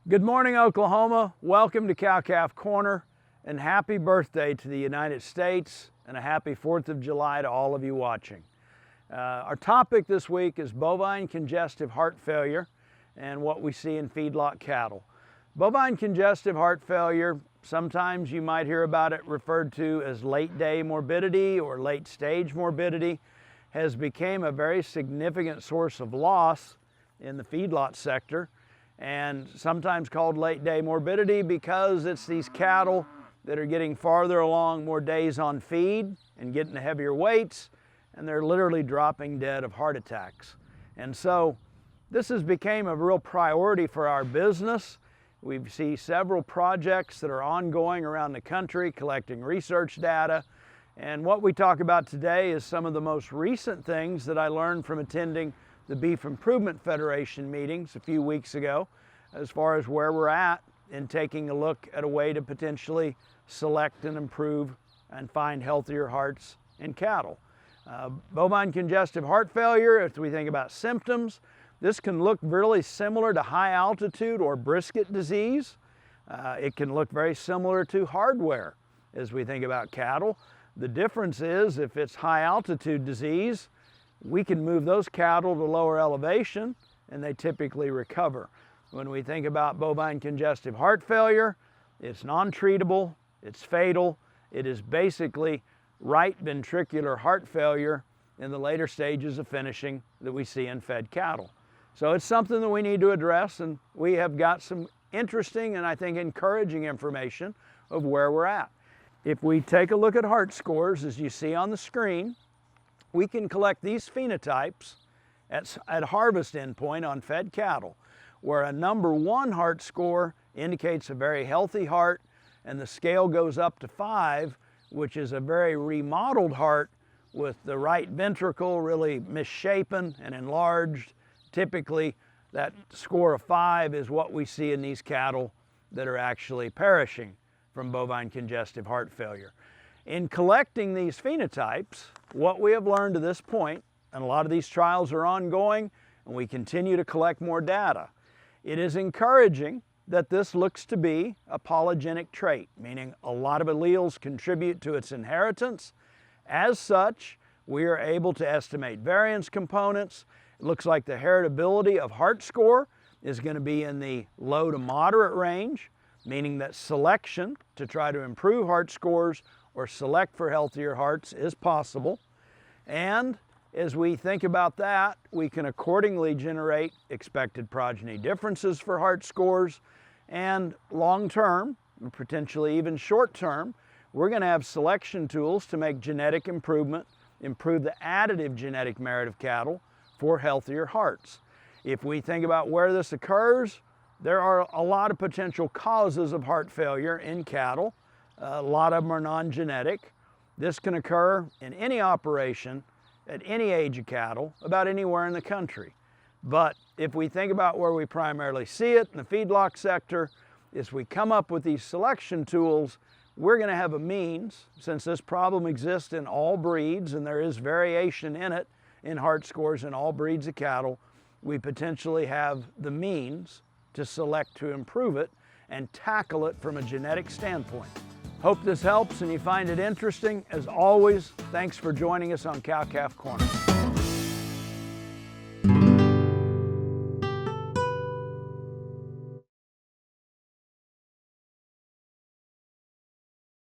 Good morning, Oklahoma. Welcome to Cow-Calf Corner, and happy birthday to the United States and a happy 4th of July to all of you watching. Our topic this week is bovine congestive heart failure and what we see in feedlot cattle. Bovine congestive heart failure, sometimes you might hear about it referred to as late-day morbidity or late-stage morbidity, has become a very significant source of loss in the feedlot sector, and sometimes called late-day morbidity because it's these cattle that are getting farther along, more days on feed and getting the heavier weights, and they're literally dropping dead of heart attacks. And so this has become a real priority for our business. We see several projects that are ongoing around the country collecting research data, and what we talk about today is some of the most recent things that I learned from attending the Beef Improvement Federation meetings a few weeks ago, as far as where we're at in taking a look at a way to potentially select and improve and find healthier hearts in cattle. Bovine congestive heart failure, if we think about symptoms, this can look really similar to high altitude or brisket disease. It can look very similar to hardware as we think about cattle. The difference is if it's high altitude disease, we can move those cattle to lower elevation and they typically recover. When we think about bovine congestive heart failure, it's non-treatable, it's fatal, it is basically right ventricular heart failure in the later stages of finishing that we see in fed cattle. So it's something that we need to address, and we have got some interesting and I think encouraging information of where we're at. If we take a look at heart scores, as you see on the screen, we can collect these phenotypes at harvest endpoint on fed cattle, where a number 1 heart score indicates a very healthy heart, and the scale goes up to 5, which is a very remodeled heart with the right ventricle really misshapen and enlarged. Typically, that score of 5 is what we see in these cattle that are actually perishing from bovine congestive heart failure. In collecting these phenotypes, what we have learned to this point, and a lot of these trials are ongoing, and we continue to collect more data, it is encouraging that this looks to be a polygenic trait, meaning a lot of alleles contribute to its inheritance. As such, we are able to estimate variance components. It looks like the heritability of heart score is going to be in the low to moderate range, meaning that selection to try to improve heart scores or select for healthier hearts is possible. And as we think about that, we can accordingly generate expected progeny differences for heart scores, and long-term, potentially even short-term, we're going to have selection tools to make genetic improvement, improve the additive genetic merit of cattle for healthier hearts. If we think about where this occurs, there are a lot of potential causes of heart failure in cattle. A lot of them are non-genetic. This can occur in any operation at any age of cattle, about anywhere in the country. But if we think about where we primarily see it in the feedlot sector, is we come up with these selection tools, we're going to have a means, since this problem exists in all breeds and there is variation in it in heart scores in all breeds of cattle, we potentially have the means to select to improve it and tackle it from a genetic standpoint. Hope this helps and you find it interesting. As always, thanks for joining us on Cow-Calf Corner.